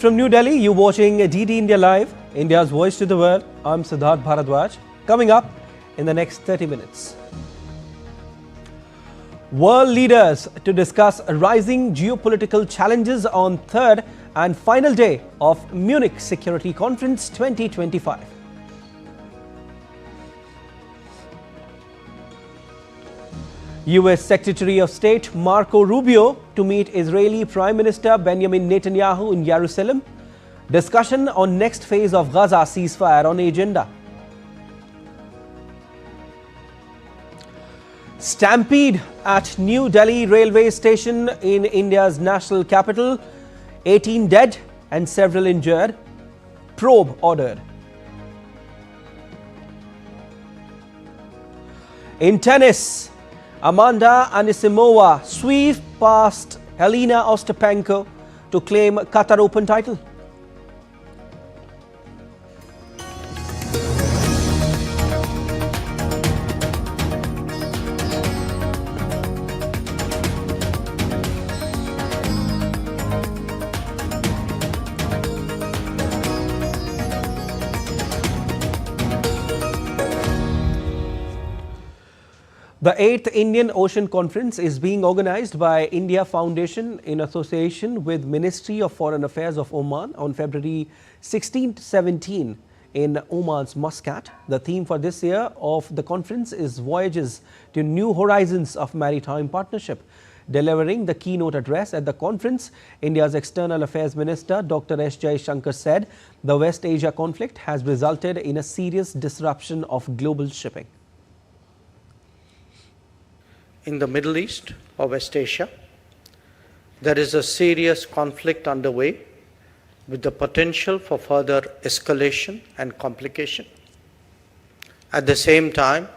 From New Delhi, you're watching DD India Live, India's voice to the world. I'm Siddharth Bharadwaj. Coming up in the next 30 minutes. World leaders to discuss rising geopolitical challenges on third and final day of Munich Security Conference 2025. US Secretary of State Marco Rubio to meet Israeli Prime Minister Benjamin Netanyahu in Jerusalem. Discussion on next phase of Gaza ceasefire on agenda. Stampede at New Delhi railway station in India's national capital. 18 dead and several injured. Probe ordered. In tennis, Amanda Anisimova swept past Helena Ostapenko to claim Qatar Open title. The 8th Indian Ocean Conference is being organized by India Foundation in association with Ministry of Foreign Affairs of Oman on February 16-17 in Oman's Muscat. The theme for this year of the conference is Voyages to New Horizons of Maritime Partnership. Delivering the keynote address at the conference, India's External Affairs Minister Dr. S. Jaishankar said the West Asia conflict has resulted in a serious disruption of global shipping. In the Middle East or West Asia, there is a serious conflict underway with the potential for further escalation and complication. At the same time,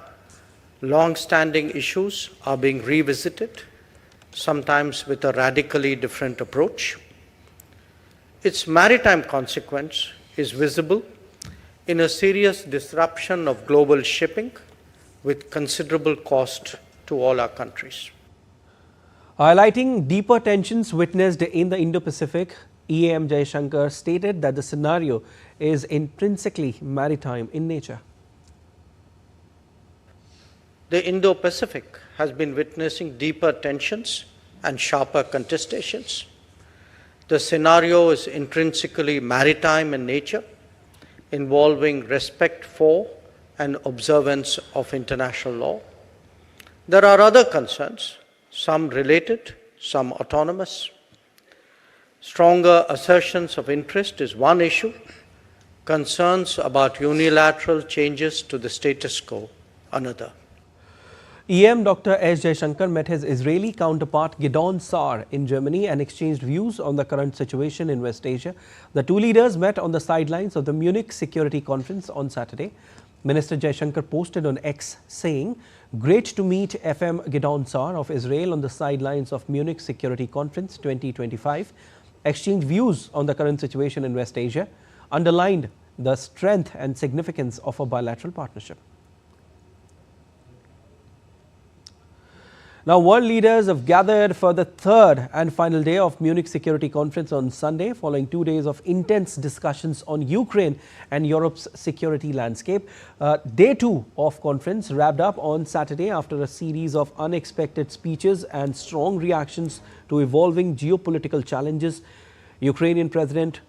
long-standing issues are being revisited, sometimes with a radically different approach. Its maritime consequence is visible in a serious disruption of global shipping with considerable cost to all our countries. Highlighting deeper tensions witnessed in the Indo-Pacific, EAM Jaishankar stated that the scenario is intrinsically maritime in nature. The Indo-Pacific has been witnessing deeper tensions and sharper contestations. The scenario is intrinsically maritime in nature, involving respect for and observance of international law. There are other concerns, some related, some autonomous. Stronger assertions of interest is one issue, concerns about unilateral changes to the status quo another. EM Dr. S. Jaishankar met his Israeli counterpart Gideon Saar in Germany and exchanged views on the current situation in West Asia. The two leaders met on the sidelines of the Munich Security Conference on Saturday. Minister Jaishankar posted on X saying, "Great to meet FM Gideon Saar of Israel on the sidelines of Munich Security Conference 2025. Exchanged views on the current situation in West Asia, underlined the strength and significance of a bilateral partnership." Now, world leaders have gathered for the third and final day of Munich Security Conference on Sunday, following 2 days of intense discussions on Ukraine and Europe's security landscape. Day 2 of conference wrapped up on Saturday after a series of unexpected speeches and strong reactions to evolving geopolitical challenges. Ukrainian President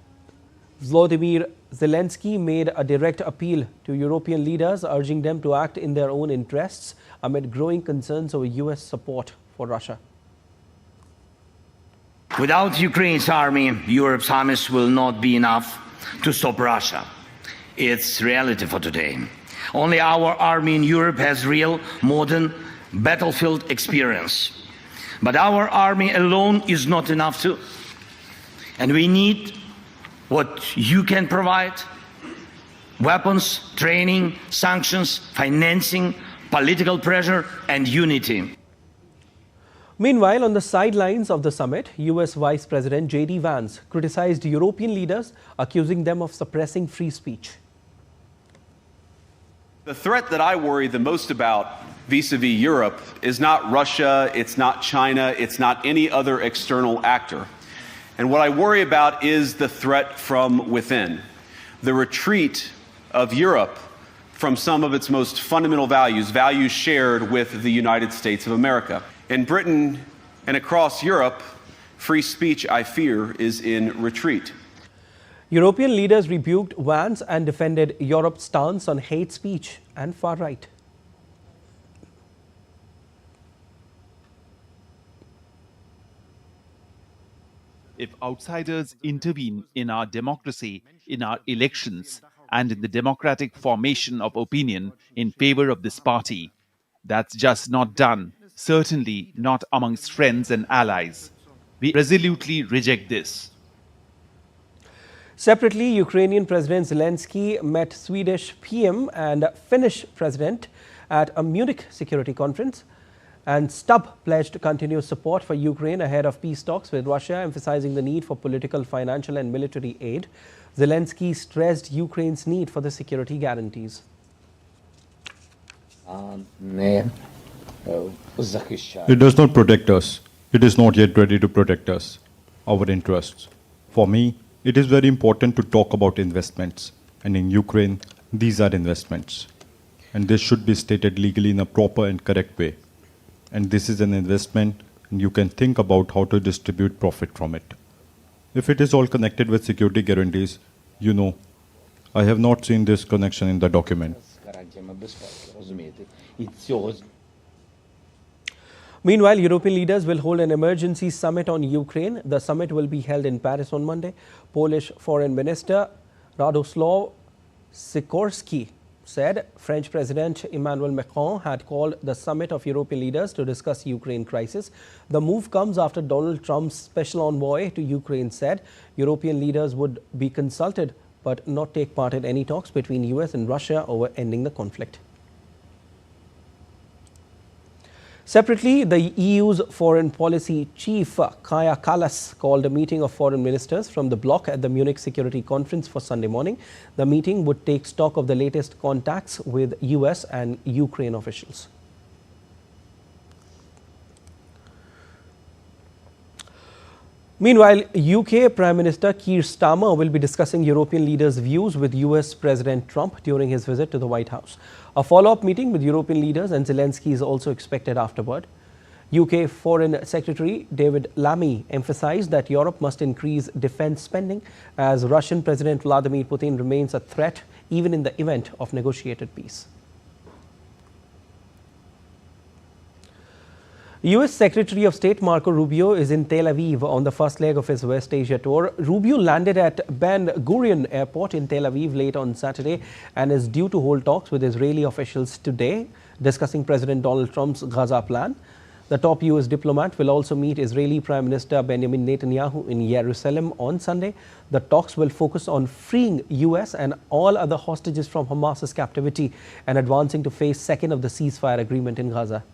Volodymyr Zelensky made a direct appeal to European leaders, urging them to act in their own interests amid growing concerns over US support for Russia. Without Ukraine's army, Europe's armies will not be enough to stop Russia. It's reality for today. Only our army in Europe has real, modern battlefield experience. But our army alone is not enough too. And we need what you can provide: weapons, training, sanctions, financing, political pressure, and unity. Meanwhile, on the sidelines of the summit, US Vice President J.D. Vance criticized European leaders, accusing them of suppressing free speech. The threat that I worry the most about vis-a-vis Europe is not Russia, it's not China, it's not any other external actor. And what I worry about is the threat from within, the retreat of Europe from some of its most fundamental values, values shared with the United States of America. In Britain and across Europe, free speech, I fear, is in retreat. European leaders rebuked Vance and defended Europe's stance on hate speech and far right. If outsiders intervene in our democracy, in our elections, and in the democratic formation of opinion in favor of this party, that's just not done, certainly not amongst friends and allies. We resolutely reject this. Separately, Ukrainian President Zelensky met Swedish PM and Finnish President at a Munich security conference. And Stubb pledged continuous support for Ukraine ahead of peace talks with Russia, emphasizing the need for political, financial and military aid. Zelensky stressed Ukraine's need for the security guarantees. It does not protect us. It is not yet ready to protect us, our interests. For me, it is very important to talk about investments. And in Ukraine, these are investments. And this should be stated legally in a proper and correct way. And this is an investment, and you can think about how to distribute profit from it. If it is all connected with security guarantees, you know, I have not seen this connection in the document. Meanwhile, European leaders will hold an emergency summit on Ukraine. The summit will be held in Paris on Monday. Polish Foreign Minister Radoslaw Sikorski said French President Emmanuel Macron had called the summit of European leaders to discuss Ukraine crisis. The move comes after Donald Trump's special envoy to Ukraine said European leaders would be consulted but not take part in any talks between US and Russia over ending the conflict. Separately, the EU's foreign policy chief, Kaja Kallas, called a meeting of foreign ministers from the bloc at the Munich Security Conference for Sunday morning. The meeting would take stock of the latest contacts with US and Ukraine officials. Meanwhile, UK Prime Minister Keir Starmer will be discussing European leaders' views with US President Trump during his visit to the White House. A follow-up meeting with European leaders and Zelensky is also expected afterward. UK Foreign Secretary David Lammy emphasized that Europe must increase defense spending as Russian President Vladimir Putin remains a threat even in the event of negotiated peace. US Secretary of State Marco Rubio is in Tel Aviv on the first leg of his West Asia tour. Rubio landed at Ben Gurion Airport in Tel Aviv late on Saturday and is due to hold talks with Israeli officials today, discussing President Donald Trump's Gaza plan. The top US diplomat will also meet Israeli Prime Minister Benjamin Netanyahu in Jerusalem on Sunday. The talks will focus on freeing US and all other hostages from Hamas's captivity and advancing to phase 2 of the ceasefire agreement in Gaza.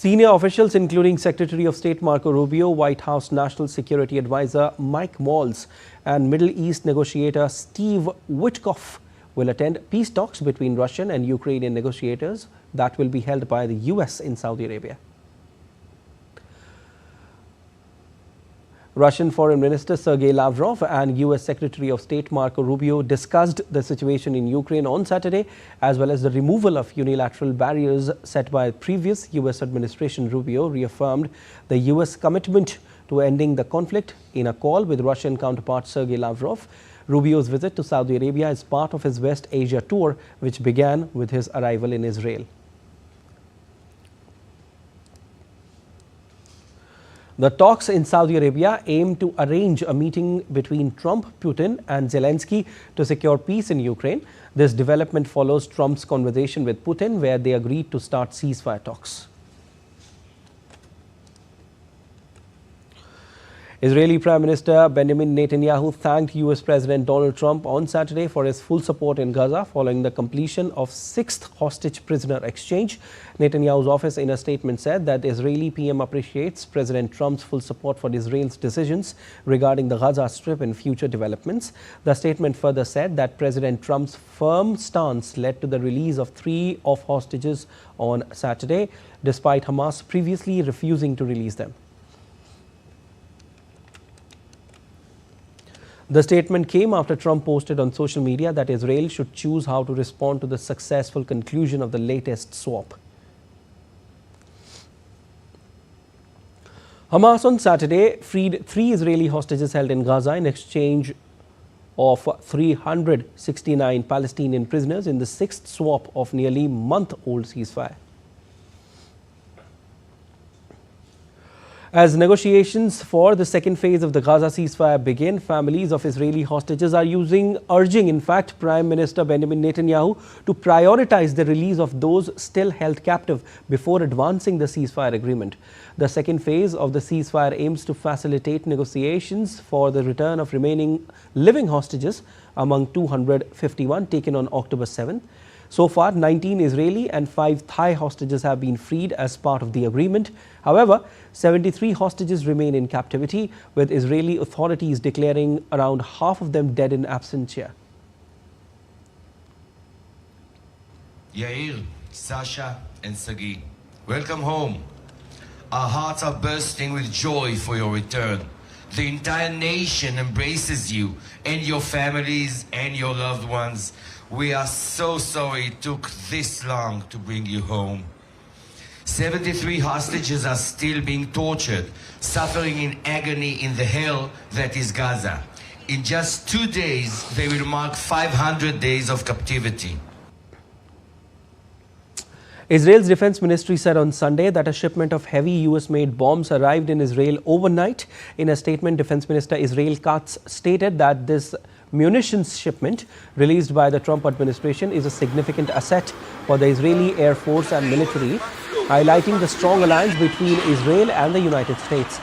Senior officials, including Secretary of State Marco Rubio, White House National Security Advisor Mike Waltz, and Middle East negotiator Steve Witkoff, will attend peace talks between Russian and Ukrainian negotiators that will be held by the US in Saudi Arabia. Russian Foreign Minister Sergei Lavrov and US Secretary of State Marco Rubio discussed the situation in Ukraine on Saturday, as well as the removal of unilateral barriers set by previous US administration. Rubio reaffirmed the US commitment to ending the conflict in a call with Russian counterpart Sergei Lavrov. Rubio's visit to Saudi Arabia is part of his West Asia tour, which began with his arrival in Israel. The talks in Saudi Arabia aim to arrange a meeting between Trump, Putin and Zelensky to secure peace in Ukraine. This development follows Trump's conversation with Putin, where they agreed to start ceasefire talks. Israeli Prime Minister Benjamin Netanyahu thanked US President Donald Trump on Saturday for his full support in Gaza following the completion of 6th hostage prisoner exchange. Netanyahu's office in a statement said that the Israeli PM appreciates President Trump's full support for Israel's decisions regarding the Gaza Strip and future developments. The statement further said that President Trump's firm stance led to the release of 3 of hostages on Saturday, despite Hamas previously refusing to release them. The statement came after Trump posted on social media that Israel should choose how to respond to the successful conclusion of the latest swap. Hamas on Saturday freed 3 Israeli hostages held in Gaza in exchange of 369 Palestinian prisoners in the 6th swap of nearly month-old ceasefire. As negotiations for the second phase of the Gaza ceasefire begin, families of Israeli hostages are urging Prime Minister Benjamin Netanyahu to prioritize the release of those still held captive before advancing the ceasefire agreement. The second phase of the ceasefire aims to facilitate negotiations for the return of remaining living hostages among 251 taken on October 7th. So far, 19 Israeli and 5 Thai hostages have been freed as part of the agreement. However, 73 hostages remain in captivity, with Israeli authorities declaring around half of them dead in absentia. Yair, Sasha, and Sagi, welcome home. Our hearts are bursting with joy for your return. The entire nation embraces you and your families and your loved ones. We are so sorry it took this long to bring you home. 73 hostages are still being tortured, suffering in agony in the hell that is Gaza. In just 2 days, they will mark 500 days of captivity. Israel's defense ministry said on Sunday that a shipment of heavy US-made bombs arrived in Israel overnight. In a statement, Defense Minister Israel Katz stated that this munitions shipment released by the Trump administration is a significant asset for the Israeli Air Force and military, highlighting the strong alliance between Israel and the United States.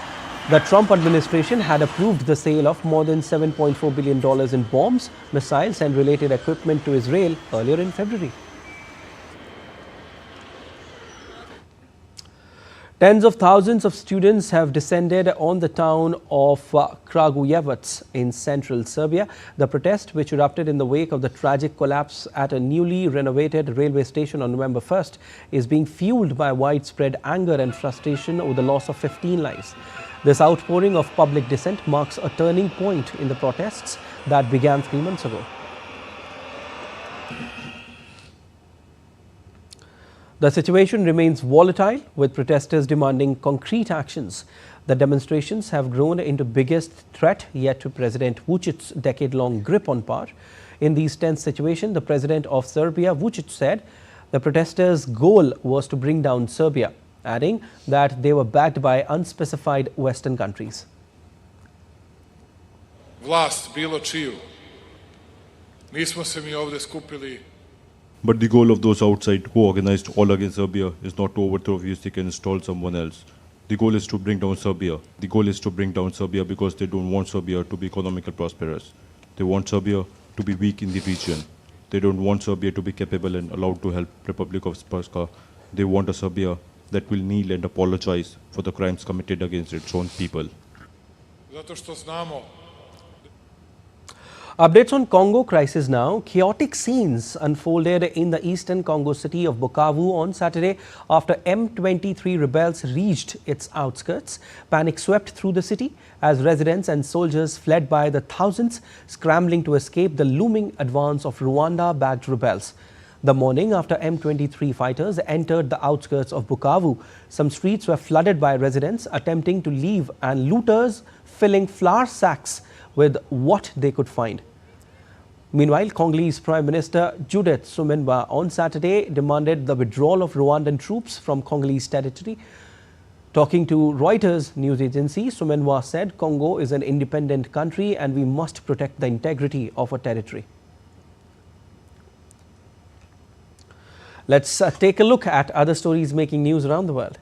The Trump administration had approved the sale of more than $7.4 billion in bombs, missiles and related equipment to Israel earlier in February. Tens of thousands of students have descended on the town of Kragujevac in central Serbia. The protest, which erupted in the wake of the tragic collapse at a newly renovated railway station on November 1st, is being fueled by widespread anger and frustration over the loss of 15 lives. This outpouring of public dissent marks a turning point in the protests that began 3 months ago. The situation remains volatile, with protesters demanding concrete actions. The demonstrations have grown into biggest threat yet to President Vucic's decade-long grip on power. In these tense situations, the president of Serbia, Vucic, said the protesters' goal was to bring down Serbia, adding that they were backed by unspecified Western countries. Vlast, bilo čiju. Nismo se mi ovdje skupili. But the goal of those outside who organized all against Serbia is not to overthrow Vucic and install someone else. The goal is to bring down Serbia. The goal is to bring down Serbia because they don't want Serbia to be economically prosperous. They want Serbia to be weak in the region. They don't want Serbia to be capable and allowed to help Republic of Srpska. They want a Serbia that will kneel and apologize for the crimes committed against its own people. Zato što znamo. Updates on Congo crisis now. Chaotic scenes unfolded in the eastern Congo city of Bukavu on Saturday after M23 rebels reached its outskirts. Panic swept through the city as residents and soldiers fled by the thousands, scrambling to escape the looming advance of Rwanda-backed rebels. The morning after M23 fighters entered the outskirts of Bukavu, some streets were flooded by residents attempting to leave and looters filling flour sacks with what they could find. Meanwhile, Congolese Prime Minister Judith Suminwa on Saturday demanded the withdrawal of Rwandan troops from Congolese territory. Talking to Reuters news agency, Suminwa said Congo is an independent country and we must protect the integrity of our territory. Let's take a look at other stories making news around the world.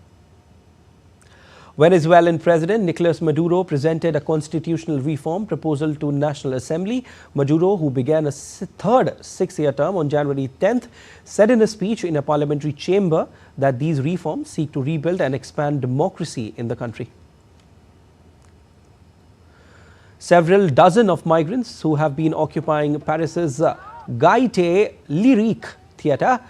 Venezuelan President Nicolas Maduro presented a constitutional reform proposal to National Assembly. Maduro, who began a third six-year term on January 10th, said in a speech in a parliamentary chamber that these reforms seek to rebuild and expand democracy in the country. Several dozen of migrants who have been occupying Paris's Gaîté Lyrique theatre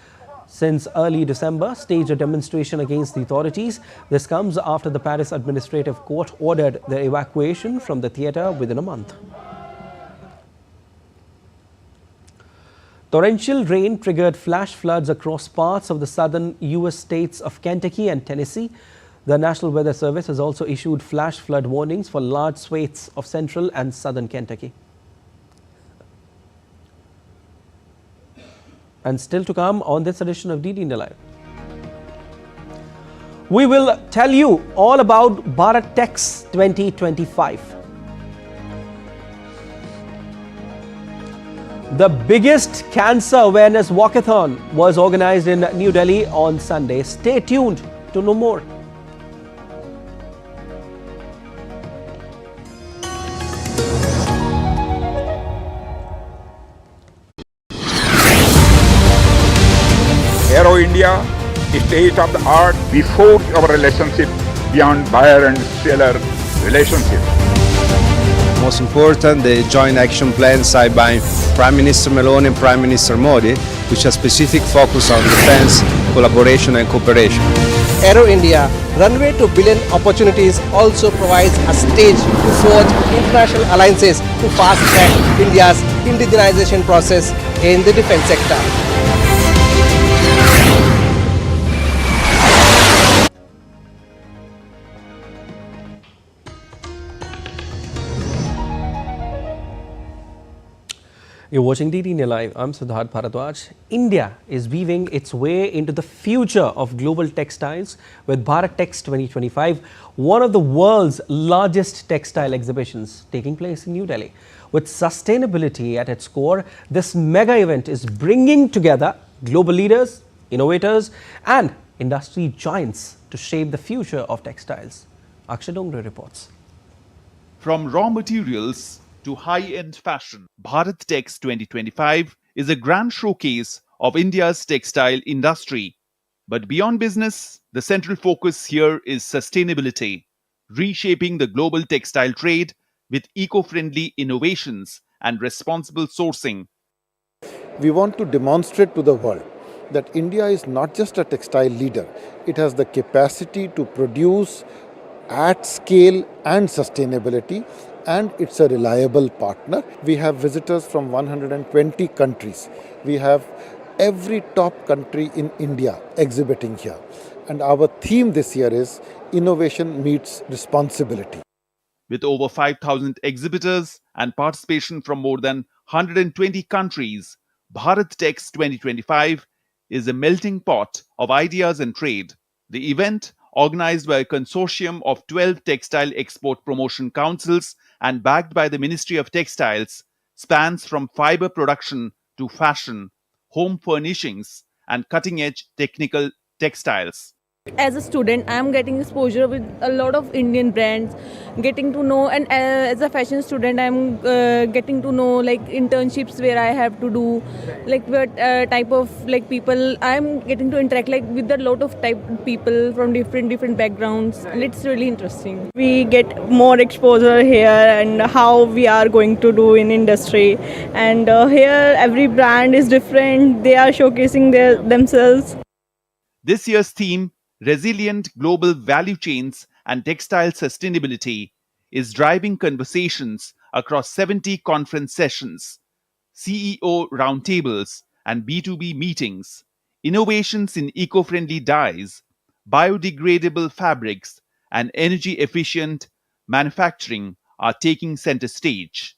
since early December staged a demonstration against the authorities. This comes after the Paris Administrative Court ordered their evacuation from the theatre within a month. Torrential rain triggered flash floods across parts of the southern U.S. states of Kentucky and Tennessee. The National Weather Service has also issued flash flood warnings for large swathes of central and southern Kentucky. And still to come on this edition of DD Live, we will tell you all about Bharat Tex 2025. The biggest cancer awareness walkathon was organized in New Delhi on Sunday. Stay tuned to know more. Aero India, state of the art, we forge our relationship beyond buyer and seller relationship. Most important, the joint action plan signed by Prime Minister Meloni and Prime Minister Modi, which has specific focus on defense, collaboration and cooperation. Aero India, runway to billion opportunities, also provides a stage to forge international alliances to fast-track India's indigenization process in the defense sector. You're watching DD Live. I'm Siddharth Bharadwaj. India is weaving its way into the future of global textiles with Bharat Tex 2025, one of the world's largest textile exhibitions taking place in New Delhi. With sustainability at its core, this mega event is bringing together global leaders, innovators and industry giants to shape the future of textiles. Akshay Dongre reports. From raw materials to high-end fashion, Bharat Tex 2025 is a grand showcase of India's textile industry. But beyond business, the central focus here is sustainability, reshaping the global textile trade with eco-friendly innovations and responsible sourcing. We want to demonstrate to the world that India is not just a textile leader, it has the capacity to produce at scale and sustainability, and it's a reliable partner. We have visitors from 120 countries. We have every top country in India exhibiting here. And our theme this year is Innovation Meets Responsibility. With over 5,000 exhibitors and participation from more than 120 countries, Bharat Tex 2025 is a melting pot of ideas and trade. The event, organized by a consortium of 12 textile export promotion councils and backed by the Ministry of Textiles, spans from fiber production to fashion, home furnishings, and cutting-edge technical textiles. As a student, I am getting exposure with a lot of Indian brands, getting to know, and as a fashion student, I am getting to know like internships where I have to do, like what type of like people I am getting to interact like with a lot of type people from different backgrounds, and it's really interesting. We get more exposure here and how we are going to do in industry, and here every brand is different. They are showcasing themselves. This year's theme, Resilient Global Value Chains and Textile Sustainability, is driving conversations across 70 conference sessions, CEO roundtables and B2B meetings. Innovations in eco-friendly dyes, biodegradable fabrics and energy-efficient manufacturing are taking center stage.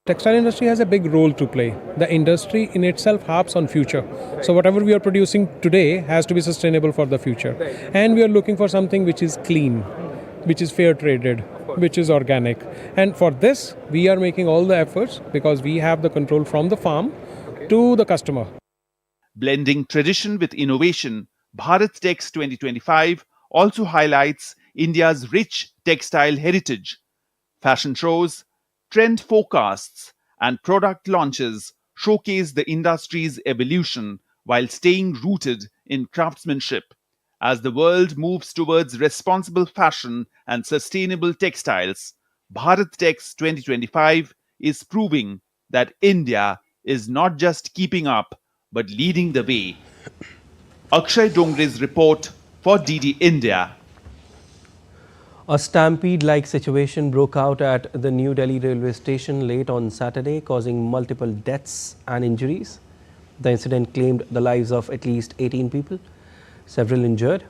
Textile industry has a big role to play. The industry in itself harps on future. So whatever we are producing today has to be sustainable for the future. And we are looking for something which is clean, which is fair traded, which is organic. And for this, we are making all the efforts because we have the control from the farm to the customer. Blending tradition with innovation, Bharat Tex 2025 also highlights India's rich textile heritage. Fashion shows, trend forecasts, and product launches showcase the industry's evolution while staying rooted in craftsmanship. As the world moves towards responsible fashion and sustainable textiles, Bharat Tex 2025 is proving that India is not just keeping up but leading the way. Akshay Dongre's report for DD India. A stampede-like situation broke out at the New Delhi railway station late on Saturday, causing multiple deaths and injuries. The incident claimed the lives of at least 18 people, several injured.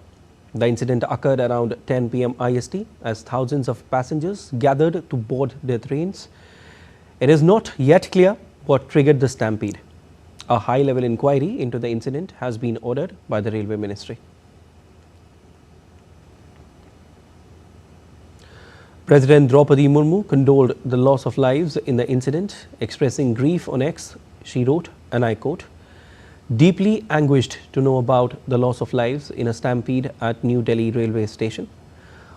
The incident occurred around 10 p.m. IST as thousands of passengers gathered to board their trains. It is not yet clear what triggered the stampede. A high-level inquiry into the incident has been ordered by the Railway Ministry. President Draupadi Murmu condoled the loss of lives in the incident, expressing grief on X. She wrote, and I quote, "Deeply anguished to know about the loss of lives in a stampede at New Delhi railway station.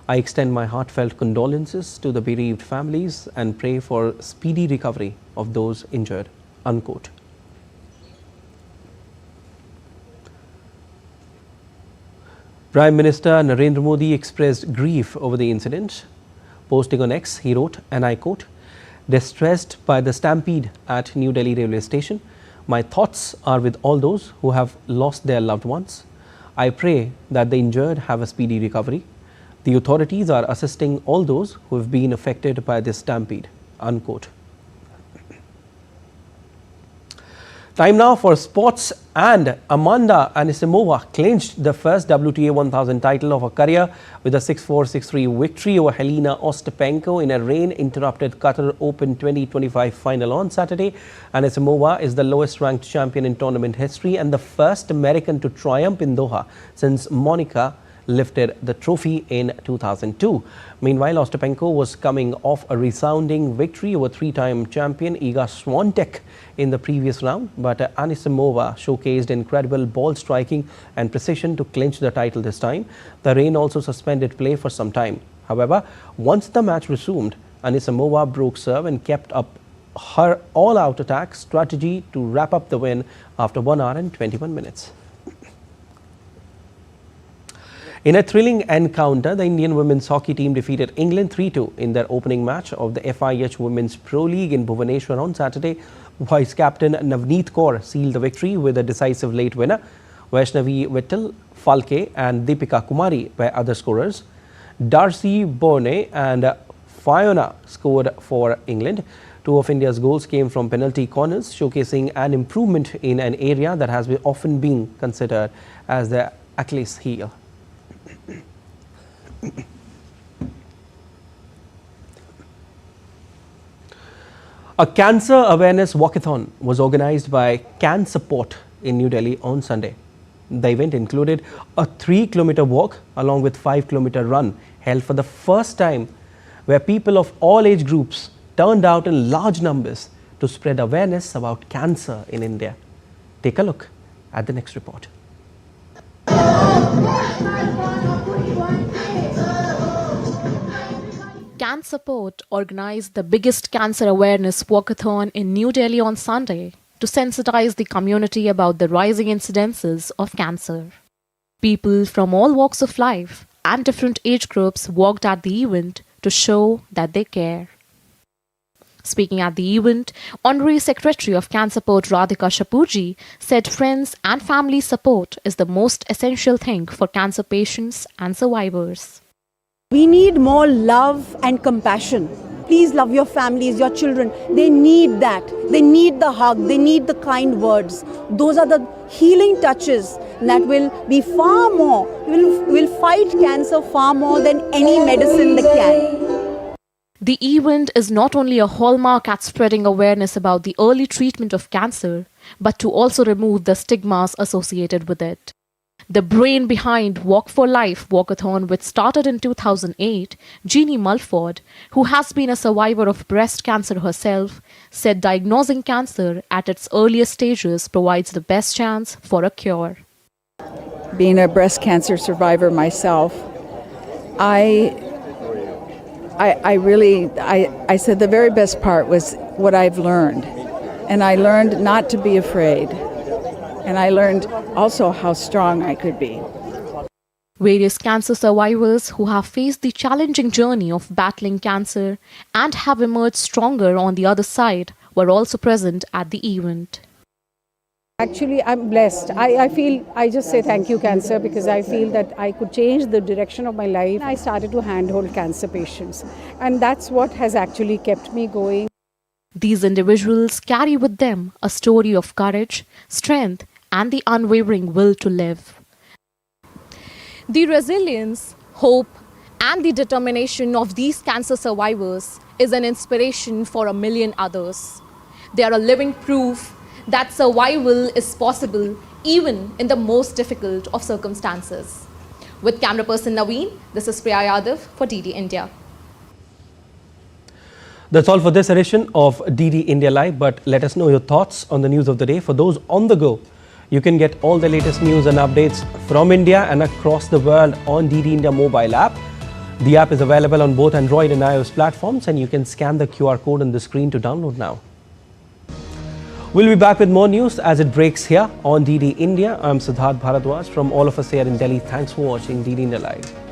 I extend my heartfelt condolences to the bereaved families and pray for speedy recovery of those injured." Unquote. Prime Minister Narendra Modi expressed grief over the incident. Posting on X, he wrote, and I quote, "Distressed by the stampede at New Delhi railway station, my thoughts are with all those who have lost their loved ones. I pray that the injured have a speedy recovery. The authorities are assisting all those who have been affected by this stampede." Unquote. Time now for sports, and Amanda Anisimova clinched the first WTA 1000 title of her career with a 6-4, 6-3 victory over Helena Ostapenko in a rain-interrupted Qatar Open 2025 final on Saturday. Anisimova is the lowest-ranked champion in tournament history and the first American to triumph in Doha since Monica lifted the trophy in 2002. Meanwhile, Ostapenko was coming off a resounding victory over three-time champion Iga Swiatek in the previous round, but Anisimova showcased incredible ball striking and precision to clinch the title this time. The rain also suspended play for some time. However, once the match resumed, Anisimova broke serve and kept up her all-out attack strategy to wrap up the win after 1 hour and 21 minutes. In a thrilling encounter, the Indian women's hockey team defeated England 3-2 in their opening match of the FIH Women's Pro League in Bhubaneswar on Saturday. Vice-captain Navneet Kaur sealed the victory with a decisive late winner. Vaishnavi Vittal, Falke and Deepika Kumari were other scorers. Darcy Bourne and Fiona scored for England. Two of India's goals came from penalty corners, showcasing an improvement in an area that has often been considered as the Achilles heel. A cancer awareness walkathon was organized by Can Support in New Delhi on Sunday. The event included a 3-kilometer walk along with 5-kilometer run held for the first time, where people of all age groups turned out in large numbers to spread awareness about cancer in India. Take a look at the next report. Can Support organized the biggest cancer awareness walkathon in New Delhi on Sunday to sensitize the community about the rising incidences of cancer. People from all walks of life and different age groups walked at the event to show that they care. Speaking at the event, Honorary Secretary of Can Support Radhika Shapurji said friends and family support is the most essential thing for cancer patients and survivors. We need more love and compassion. Please love your families, your children. They need that. They need the hug. They need the kind words. Those are the healing touches that will be far more, will fight cancer far more than any medicine that can. The event is not only a hallmark at spreading awareness about the early treatment of cancer, but to also remove the stigmas associated with it. The brain behind Walk for Life walkathon, which started in 2008, Jeannie Mulford, who has been a survivor of breast cancer herself, said diagnosing cancer at its earliest stages provides the best chance for a cure. Being a breast cancer survivor myself, I said the very best part was what I've learned. And I learned not to be afraid. And I learned also how strong I could be. Various cancer survivors who have faced the challenging journey of battling cancer and have emerged stronger on the other side were also present at the event. Actually, I'm blessed. I just say thank you, cancer, because I feel that I could change the direction of my life. I started to handhold cancer patients, and that's what has actually kept me going. These individuals carry with them a story of courage, strength, and the unwavering will to live. The resilience, hope, and the determination of these cancer survivors is an inspiration for a million others. They are a living proof that survival is possible even in the most difficult of circumstances. With camera person Naveen, this is Priya Yadav for DD India. That's all for this edition of DD India Live, but let us know your thoughts on the news of the day. For those on the go, you can get all the latest news and updates from India and across the world on DD India mobile app. The app is available on both Android and iOS platforms, and you can scan the QR code on the screen to download now. We'll be back with more news as it breaks here on DD India. I'm Siddharth Bharadwaj from all of us here in Delhi. Thanks for watching DD India Live.